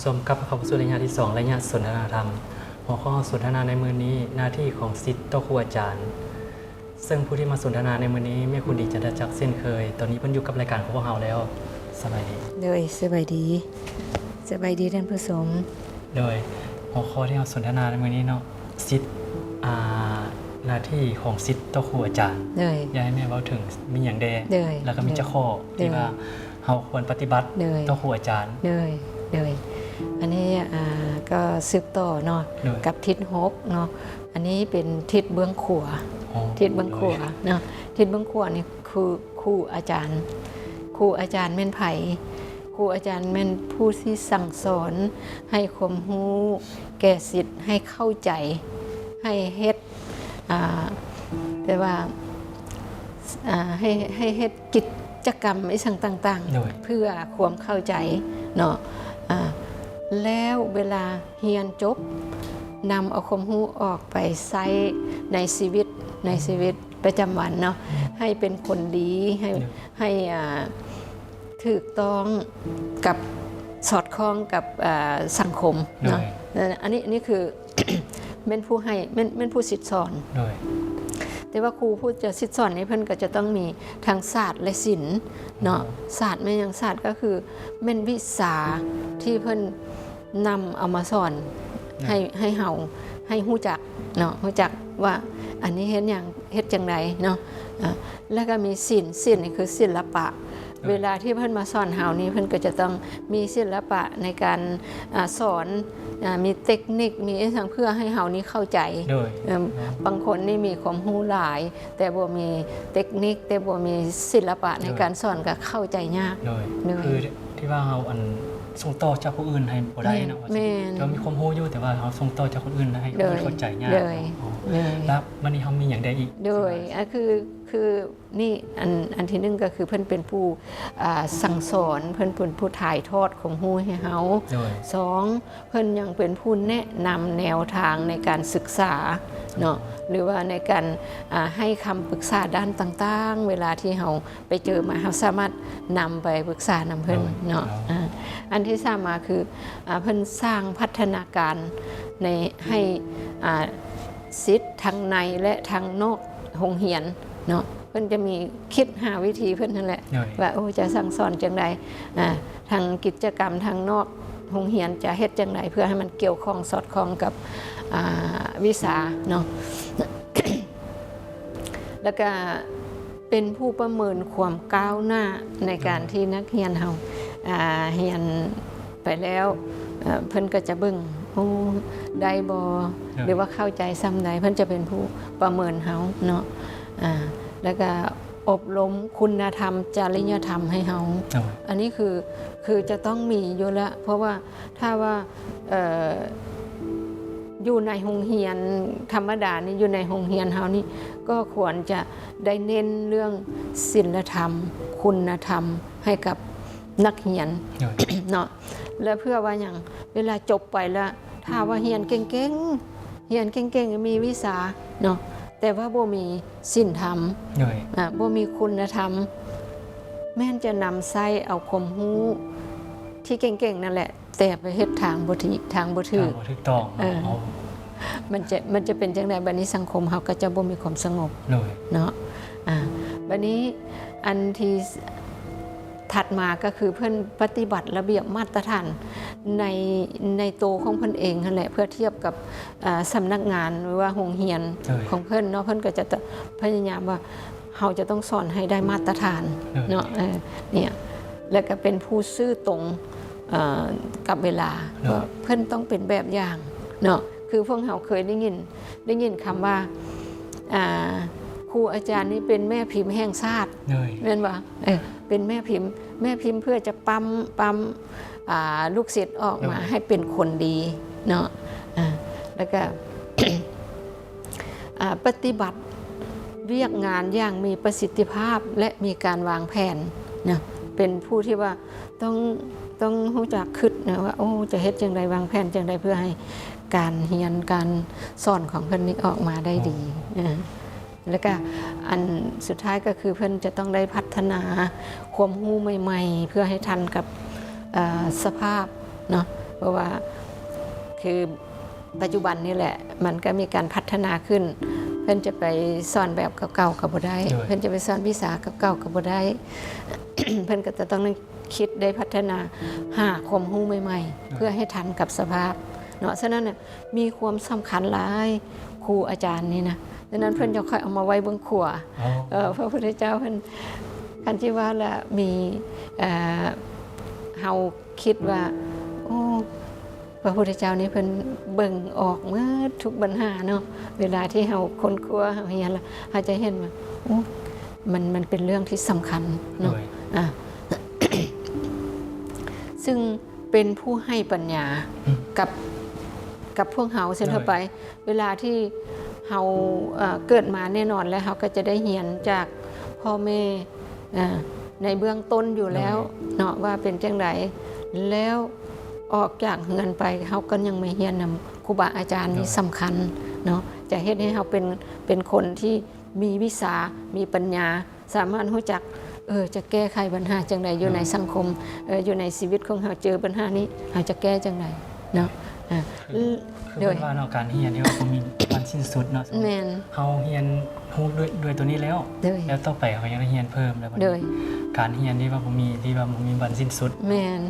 ผู้ชมกลับเข้าสู่ระยะที่2ระยะสนทนาธรรมหัวข้อสนทนาในมือนี้หน้าที่ของศิษย์ต่อครูอาจารย์ซึ่งผู้ที่มาสนทนาในมือนี้แม่คุณดีจันทจักรเส้นเคยตอนนี้เพิ่นอยู่กับรายการของพวกเราแล้วสบายดีเลยสบายดีท่านผู้ชมโดยหัวข้อที่เราสนทนาในมือนี้เนาะศิษย์หน้าที่ของศิษย์ต่อครูอาจารย์อยากให้แม่เว้าถึงมีอย่างใดแล้วก็มีข้อที่ว่าเราควรปฏิบัติต่อครูอาจารย์เลยอันนี้ก็สืบต่อเนาะกับทิศฮกเนาะอันนี้เป็นทิศเบื้องขวาทิศเบื้องขวาเนาะทิศเบื้องขวานี่คือครูอาจารย์แม่นไผครูอาจารย์แม่นผู้ที่สั่งสอนให้ความรู้แก่ศิษย์ให้เข้าใจให้เฮ็ดแต่ว่าให้เฮ็ดกิจกรรมไอ้สิ่งต่างๆเพื่อความเข้าใจเนาะแล้วเวลาเรียนจบนำเอาความรู้ออกไปใช้ในชีวิตประจำวันเนาะให้เป็นคนดีให้ถูกต้องกับสอดคล้องกับสังคมเนาะอันนี้คือ เป็นผู้ให้เป็นผู้ศิษย์สอนแต่ว่าครูผู้จะศิษย์สอนนี่เพิ่นก็จะต้องมีทางศาสตร์และศิลป์เนาะศาสตร์แม่ยังศาสตร์ก็คือเป็นวิชาที่เพิ่นนำเอามาสอนให้เฮาให้ฮู้จักเนาะฮู้จักว่าอันนี้เฮ็ดหยังเฮ็ดจังไดเนาะแล้วก็มีศิลป์นี่คือศิลปะเวลาที่เพิ่นมาสอนเฮานี่เพิ่นก็จะต้องมีศิลปะในการสอนมีเทคนิคมีอะไรเพื่อให้เฮานี้เข้าใจบางคนนี่มีความรู้หลายแต่บ่มีเทคนิคแต่บ่มีศิลปะในการสอนก็เข้าใจยากคือที่ว่าเฮาส่งต่อจากผู้อื่นให้บ่ได้เนาะเรามีความรู้อยู่แต่ว่าเฮาส่งต่อจากคนอื่นให้คนเข้าใจยากแล้ววันนี้เฮามีหยังได้อีกคือนี่อันที่1ก็คือเพิ่นเป็นผู้สั่งสอนเพิ่นเป็นผู้ถ่ายทอดของรู้ให้เฮา2เพิ่นยังเป็นผู้แนะนำแนวทางในการศึกษาเนาะหรือว่าในการให้คำปรึกษาด้านต่างๆเวลาที่เฮาไปเจอมาเฮาสามารถนำไปปรึกษานำเพิ่นเนาะอันที่3มาคือเพิ่นสร้างพัฒนาการในให้ศิษย์ทั้งในและทั้งนอกโรงเรียนเนาะเพิ่นจะมีคิดหาวิธีเพิ่นนั่นแหละว่าจะสั่งสอนจังไดทางกิจกรรมทางนอกโรงเรียนจะเฮ็ดจังไดเพื่อให้มันเกี่ยวข้องสอดคล้องกับวิชาเนาะ แล้วก็เป็นผู้ประเมินความก้าวหน้าในการที่นักเรียนเฮาเรียนไปแล้วเพิ่นก็จะเบิ่งได้บ่หรือว่าเข้าใจซ้ำใดเพิ่นจะเป็นผู้ประเมินเฮาเนาะแล้วก็อบรมคุณธรรมจริยธรรมให้เฮาอันนี้คือจะต้องมีอยู่แล้วเพราะว่าถ้าว่าอยู่ในโรงเรียนธรรมดานี่อยู่ในโรงเรียนเฮานี่ก็ควรจะได้เน้นเรื่องศีลธรรมคุณธรรมให้กับนักเรียนเนาะและเพื่อว่าอย่างเวลาจบไปแล้วถ้าว่าเรียนเก่งๆมีวิชาเนาะแต่ว่าบ่มีศีลธรรมบ่มีคุณธรรมแม่นจะนำใช้เอาความรู้ที่เก่งๆนั่นแหละแต่ไปเฮ็ดทางบ่ถูกต้องมันจะเป็นจังได๋บัดนี้สังคมเฮาก็จะบ่มีความสงบเนาะบัดนี้อันที่ถัดมาก็คือเพิ่นปฏิบัติระเบียบมาตรฐานในตัวของเพิ่นเองนั่นแหละเพื่อเทียบกับสำนักงานหรือว่าโรงเรียนของเพิ่นเนาะเพิ่นก็จะพยายามว่าเฮาจะต้องสอนให้ได้มาตรฐานเนาะเนี่ยแล้วก็เป็นผู้ซื่อตรงกับเวลาเพิ่นต้องเป็นแบบอย่างเนาะคือพวกเฮาเคยได้ยินคำว่าครูอาจารย์นี่เป็นแม่พิมพ์แห่งชาติแม่นบ่เป็นแม่พิมพ์เพื่อจะปั๊มลูกศิษย์ออกมาให้เป็นคนดีเนาะแล้วก็ ปฏิบัติเรียกงานอย่างมีประสิทธิภาพและมีการวางแผนนะเป็นผู้ที่ว่าต้องรู้จักคิดนะว่าจะเฮ็ดจังไดวางแผนจังไดเพื่อให้การเรียนการสอนของเพิ่นนี้ออกมาได้ดีแล้วก็อันสุดท้ายก็คือเพิ่นจะต้องได้พัฒนาความรู้ใหม่ๆเพื่อให้ทันกับสภาพเนาะ เพราะว่าคือปัจจุบันนี่แหละมันก็มีการพัฒนาขึ้นเพิ่นจะไปสอนแบบเก่าๆก็บ่ได้เพิ่นจะไปสอนวิชาเก่าๆก็บ่ได้ เพิ่นก็จะต้องคิดได้พัฒนาหาความรู้ใหม่ๆเพื่อให้ทันกับสภาพเนาะฉะนั้นน่ะมีความสำคัญหลายครูอาจารย์นี่นะดังนั้นเพิ่นจะค่อยเอามาไว้เบื้องขวาพระพุทธเจ้าเพิ่นกันที่ว่าละมีเฮาคิดว่าโอ้พระพุทธเจ้านี่เพิ่นเบิ่งออกเมื่อทุกปัญหาเนาะเวลาที่เฮาค้นคว้าเฮาเรียนละเฮาจะเห็นว่าโอ้มันเป็นเรื่องที่สำคัญเนาะซึ่งเป็นผู้ให้ปัญญากับพวกเฮาเช่นทั่วไปเวลาที่เฮาเกิดมาแน่นอนแล้วเฮาก็จะได้เรียนจากพ่อแม่ในเบื้องต้นอยู่แล้วเนาะว่าเป็นจังไดแล้วออกจากเฮือนไปเฮาก็ยังไม่เรียนนำครูบาอาจารย์นี่สำคัญเนาะจะเฮ็ดให้เฮาเป็นคนที่มีวิชามีปัญญาสามารถรู้จักจะแก้ไขปัญหาจังไดอยู่ในสังคมอยู่ในชีวิตของเฮาเจอปัญหานี้เฮาจะแก้จังไดเนาะคือว่าเนาะการเรียนนี่ว่าบ่มีวันสิ้นสุดเนาะแม่นเฮาเรียนฮู้ด้วยตัวนี้แล้วต่อไปเฮายังได้เรียนเพิ่มแล้วบัดนี้การเรียนนี่ว่าบ่มีวันสิ้นสุดแม่น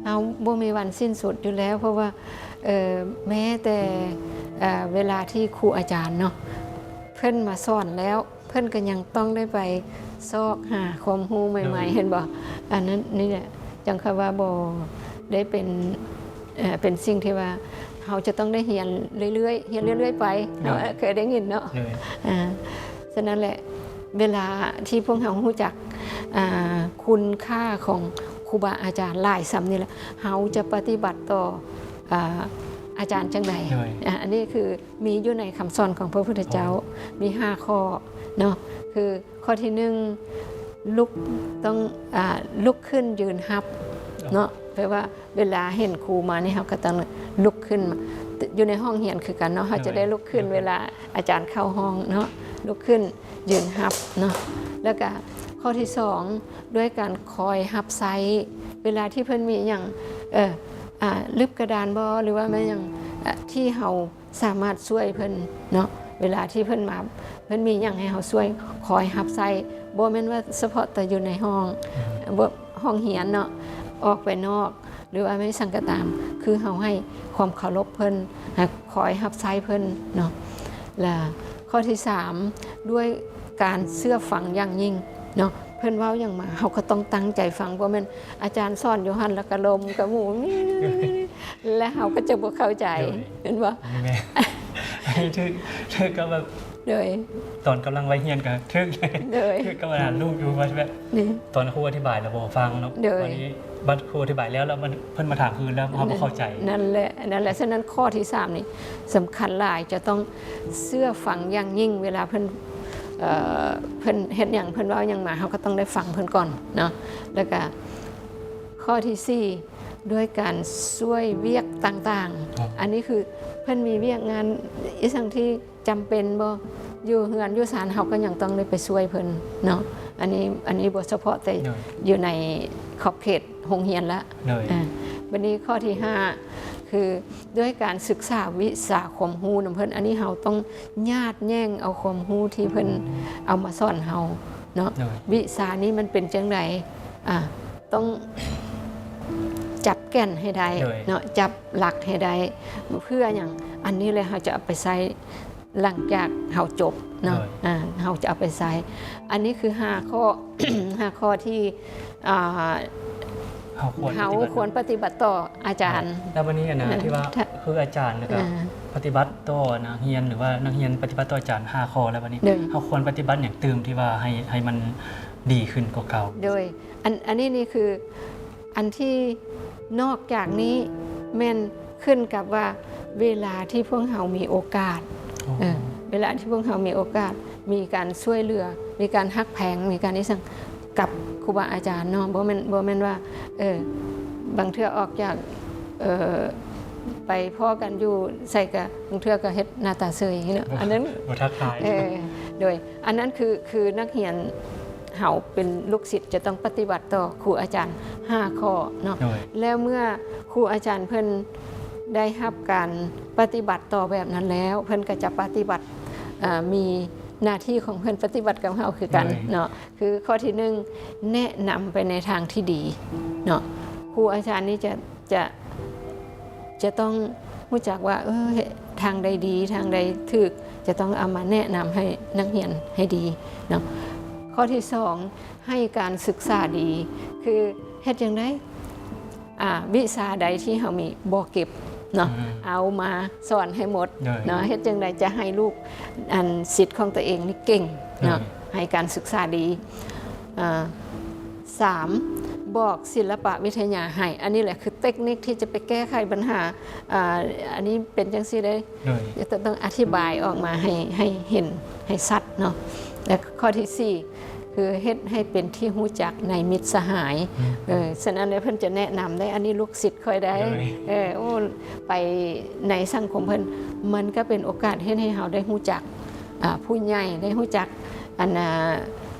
เอาบ่มีวันสิ้นสุดอยู่แล้วเพราะว่าแม้แต่เวลาที่ครูอาจารย์เนาะเพิ่นมาสอนแล้วเพิ่นก็ยังต้องได้ไปซอกหาความรู้ใหม่ๆเห็นบ่อันนั้นนี่แหละจังคำว่าบ่ได้เป็นสิ่งที่ว่าเฮาจะต้องได้เรียนเรื่อยๆไปเนาะเคยได้ยินเนาะฉะนั้นแหละเวลาที่พวกเฮารู้จักคุณค่าของครูบาอาจารย์หลายซ้ำนี่แหละเฮาจะปฏิบัติต่ออาจารย์จังใดอันนี้คือมีอยู่ในคำสอนของพระพุทธเจ้ามี5ข้อเนาะคือข้อที่1ลุกต้องลุกขึ้นยืนฮับเนาะแปลว่าเวลาเห็นครูมานี่เฮาก็ต้องลุกขึ้นมาอยู่ในห้องเรียนคือกันเนาะเฮาจะได้ลุกขึ้นเวลาอาจารย์เข้าห้องเนาะลุกขึ้นยืนฮับเนาะแล้วก็ข้อที่2ด้วยการคอยฮับไซเวลาที่เพิ่นมีอย่างลึบกระดานบ่หรือว่าแม้อย่างที่เฮาสามารถช่วยเพิ่นเนาะเวลาที่เพิ่นมาเพิ่นมีอย่างให้เฮาช่วยคอยฮับไซบ่แม่นว่าเฉพาะแต่อยู่ในห้องเรียนเนาะออกไปนอกหรือว่าไม่สังกตามคือเฮาให้ความเคารพเพิ่นคอยรับใช้เพิ่นเนาะและข้อที่3ด้วยการเชื่อฟังอย่างยิ่งเนาะเพิ่นเว้าอย่างมาเฮาก็ต้องตั้งใจฟังเพราะมันอาจารย์สอนอยู่หั่นแล้วก็ลมกับหมู่และเฮาก็จะบ่เข้าใจเห็นบ่ทึกก็แบบตอนกำลังไว้เรียนกันทึกก็มาลูกอยู่ว่าแบบตอนครูอธิบายแล้วบ่ฟังเนาะวันนี้บัดครูอธิบายแล้วมันเพิ่นมาถามคืนแล้วเฮาบ่เข้าใจนั่นแหละฉะนั้นข้อที่3นี่สำคัญหลายจะต้องเชื่อฟังอย่างยิ่งเวลาเพิ่นเฮ็ดหยังเพิ่นเว้าหยังมาเฮาก็ต้องได้ฟังเพิ่นก่อนเนาะแล้วก็ข้อที่4ด้วยการช่วยเวียกต่างๆอันนี้คือเพิ่นมีเวียกงานอีสังที่จำเป็นบ่อยู่เฮือนอยู่ศาลเฮาก็ยังต้องได้ไปช่วยเพิ่นเนาะอันนี้บ่เฉพาะแต่อยู่ในขอบเขตโรงเรียนละบัดนี้ข้อที่5คือด้วยการศึกษาวิชาความรู้นำเพิ่นอันนี้เฮาต้องญาติแย่งเอาความรู้ที่เพิ่นเอามาสอนเฮาเนาะวิชานี้มันเป็นจังไดต้องจับแก่นให้ได้เนาะจับหลักให้ได้เพื่ออย่างอันนี้เลยเราจะเอาไปใช้หลังจากเราจบเนาะเราจะเอาไปใช้อันนี้คือ5ข้อ 5ข้อที่เราควรปฏิบัติต่ออาจารย์แล้ววันนี้นะที่ว่าคืออาจารย์นะครับปฏิบัติต่อนักเรียนหรือว่านักเรียนปฏิบัติต่ออาจารย์5ข้อแล้ววันนี้เราควรปฏิบัติอย่างเติมที่ว่าให้มันดีขึ้นกว่าเก่าโดยอันนี้นี่คืออันที่นอกจากนี้แม่นขึ้นกับว่าเวลาที่พวกเรามีโอกาสเวลาที่พวกเรามีโอกาสมีการช่วยเหลือมีการฮักแพงมีการนิสังกับครูบาอาจารย์เนาะบ่แม่นว่าบางเทื่อออกจากไปพ่อกันอยู่ใส่กับบางเทื่อก็เฮ็ดหน้าตาเฉยเนาะอันนั้นบ่ทักทายโดยอันนั้นคือนักเรียน เฮาเป็นลูกศิษย์จะต้องปฏิบัติต่อครูอาจารย์5ข้อเนาะแล้วเมื่อครูอาจารย์เพิ่นได้รับการปฏิบัติต่อแบบนั้นแล้วเพิ่นก็จะปฏิบัติมีหน้าที่ของเพื่อนปฏิบัติกับเราคือกันเนาะคือข้อที่1แนะนำไปในทางที่ดีเนาะครูอาจารย์นี่จะต้องรู้จักว่าทางใดดีทางใดถูกจะต้องเอามาแนะนำให้นักเรียนให้ดีเนาะข้อที่2ให้การศึกษาดีคือเฮ็ดจังได๋วิชาใดที่เฮามีบ่เก็บเนาะเอามาสอนให้หมดเนาะเฮ็ดจังได๋จะให้ลูกศิษย์ของตัวเองนี่เก่งเนาะให้การศึกษาดี3บอกศิลปะวิทยาให้อันนี้แหละคือเทคนิคที่จะไปแก้ไขปัญหาอันนี้เป็นจังซี่ได้จะต้องอธิบายออกมาให้เห็นให้ชัดเนาะและข้อที่4คือเฮ็ดให้เป็นที่รู้จักในมิตรสหายฉะนั้นเพิ่นจะแนะนำได้อันนี้ลูกศิษย์ค่อยได้ไปในสังคมเพิ่นมันก็เป็นโอกาสให้เราได้รู้จักผู้ใหญ่ได้รู้จัก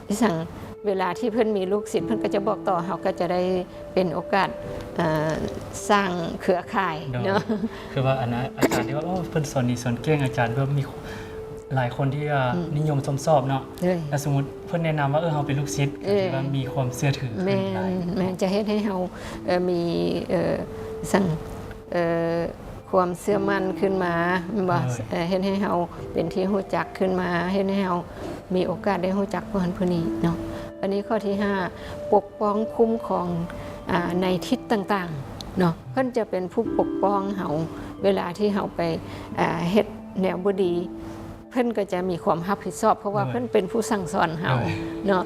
ที่สั่งเวลาที่เพิ่นมีลูกศิษย์เพิ่นก็จะบอกต่อเราก็จะได้เป็นโอกาสสร้างเครือข่ายเนาะคือว่าอาจารย์ที่ว่าเพิ่นสอนดีสอนเก่งอาจารย์เพิ่นมีหลายคนที่นิยมชอบเนาะแต่สมมุติเพิ่นแนะนำว่าเฮาเป็นลูกศิษย์ที่ว่ามีความเชื่อถือแม่จะเฮ็ดให้เฮามีสั่งความเชื่อมั่นขึ้นมาบ่เฮ็ดให้เฮาเป็นที่รู้จักขึ้นมาเฮ็ดให้เฮามีโอกาสได้รู้จักผู้นั้นผู้นี้เนาะอันนี้ข้อที่5ปกป้องคุ้มครองในทิศต่างๆเนาะเพิ่นจะเป็นผู้ปกป้องเฮาเวลาที่เฮาไปเฮ็ดแนวบ่ดีเพิ่นก็จะมีความรับผิดชอบเพราะว่าเพิ่นเป็นผู้สั่งสอนเฮาเนาะ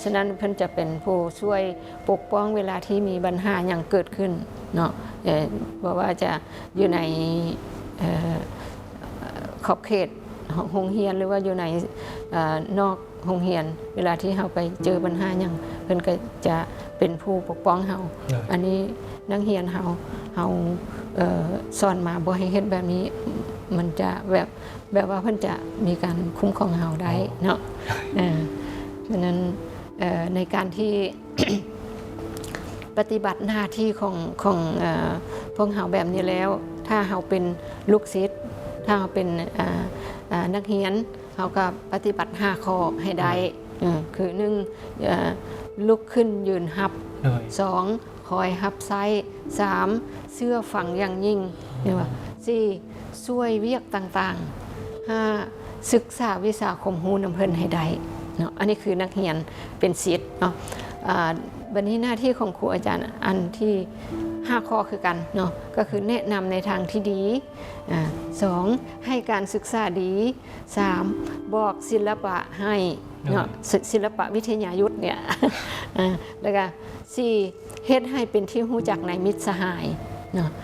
ฉะนั้นเพิ่นจะเป็นผู้ช่วยปกป้องเวลาที่มีปัญหาอย่างเกิดขึ้นเนาะบอกว่าจะอยู่ในขอบเขตโรงเรียนหรือว่าอยู่ในนอกโรงเรียนเวลาที่เฮาไปเจอปัญหาอย่างเพิ่นก็จะเป็นผู้ปกป้องเฮาอันนี้นักเรียนเฮาสอนมาบ่ให้เฮ็ดแบบนี้มันจะแบบว่าเพิ่นจะมีการคุ้มครองเฮาได้เนาะฉะนั้นในการที่ ปฏิบัติหน้าที่ของพวกเฮาแบบนี้แล้วถ้าเฮาเป็นลูกศิษย์ถ้าเฮาเป็นนักเรียนเฮาก็ปฏิบัติ5ข้อให้ได้คือ1ลุกขึ้นยืนรับ2คอยรับไส้3เชื่อฟังอย่างยิ่ง4ช่วยเวียกต่างๆ5ศึกษาวิชาคมรู้นำเพิ่นให้ได้เนาะอันนี้คือนักเรียนเป็นศิษย์เนาะวันนี้หน้าที่ของครูอาจารย์อันที่5ข้อคือกันเนาะก็คือแนะนำในทางที่ดี2ให้การศึกษาดี3บอกศิลปะให้เนาะศิลปะวิทยายุทธเนี่ยแล้วก็4เฮ็ดให้เป็นที่รู้จักในมิตรสหายเนาะ5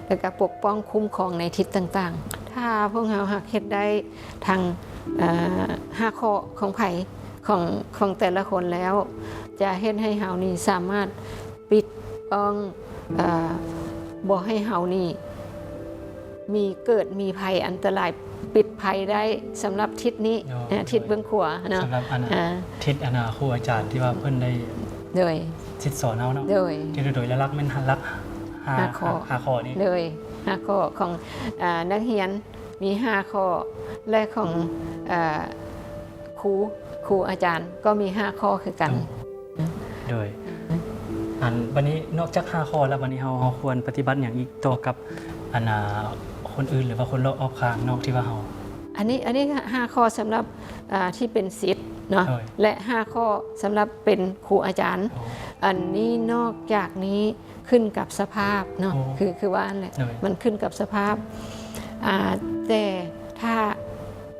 แล้วก็ปกป้องคุ้มครองในทิศต่างๆถ้าพวกเราเฮ็ดได้ทาง5ข้อของไผของแต่ละคนแล้วจะเฮ็ดให้เฮานี่สามารถปิดป้องบ่ให้เฮานี่มีภัยอันตรายปิดภัยได้สำหรับทิศนี้ทิศเบื้องขวาเนาะสำหรับทิศครูอาจารย์ที่ว่าเพิ่นได้โดยทิศสอนเฮาเนาะที่โดยละลักแม่นลัก5ข้อนี้เลย5ข้อของนักเรียนมี5ข้อและของครูอาจารย์ก็มี5ข้อคือกันโดยวันนี้นอกจาก5ข้อแล้ววันนี้เราควรปฏิบัติอย่างอีกต่อกับคนอื่นหรือว่าคนรอบข้างนอกที่ว่าเราอันนี้5ข้อสำหรับที่เป็นศิษย์เนาะและ5ข้อสำหรับเป็นครูอาจารย์อันนี้นอกจากนี้ขึ้นกับสภาพเนาะคือว่าอันแหละมันขึ้นกับสภาพแต่ถ้า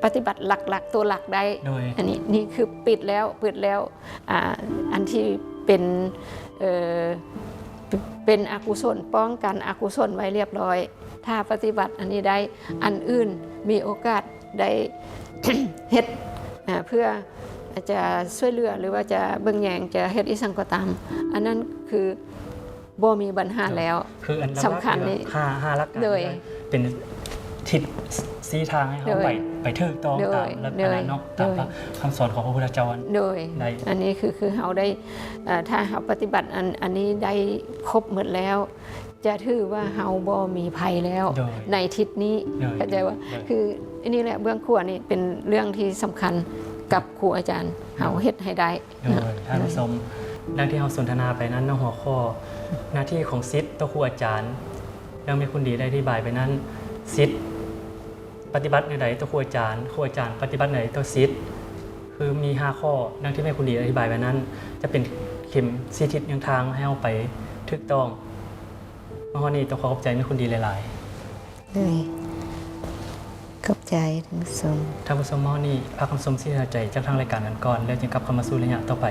ปฏิบัติหลักๆตัวหลักได้อันนี้นี่คือปิดแล้วอันที่เป็นอกุศลป้องกันอกุศลไว้เรียบร้อยถ้าปฏิบัติอันนี้ได้อันอื่นมีโอกาสได้ เฮ็ดเพื่อจะช่วยเหลือหรือว่าจะเบิ่งแยงจะเฮ็ดอีสังก็ตามอันนั้นคือบ่มีปัญหาแล้วคืออันสำคัญนี่5หลักโดยเป็นท ทิศสีทางให้เขาไปถูกต้องตามแล้วก็เนาะตามคำสอนของพระพุทธเจ้าโดยอันนี้คือเขาได้ถ้าเขาปฏิบัติอันนี้ได้ครบหมดแล้วจะถือว่าเฮาบ่มีภัยแล้วในทิศนี้เข้าใจว่าคืออันนี้แหละเบื้องขั้วนี่เป็นเรื่องที่สำคัญกับครูอาจารย์เฮาเฮ็ดให้ได้ท่านผู้ชมดังที่เฮาสนทนาไปนั้นในหัวข้อหน้าที่ของศิษย์ต่อครูอาจารย์ยังมีคุณดีได้อธิบายไปนั้นศิษย์ปฏิบัติในใดต่อครูอาจารย์ปฏิบัติในต่อศิษย์คือมี5ข้อดังที่แม่คุณดีอธิบายไปนั้นจะเป็นเข็มชี้ทิศยังทางให้เฮาไปถูกต้องเมื่อวานนี้ต้องขอบใจแม่คุณดีหลายๆเลยขอบใจท่านผู้ชมเมื่อวานนี้พักคำชมที่ใจจากทางรายการนั้นก่อนแล้วจึงกลับเข้ามาสู่ระยะต่อไป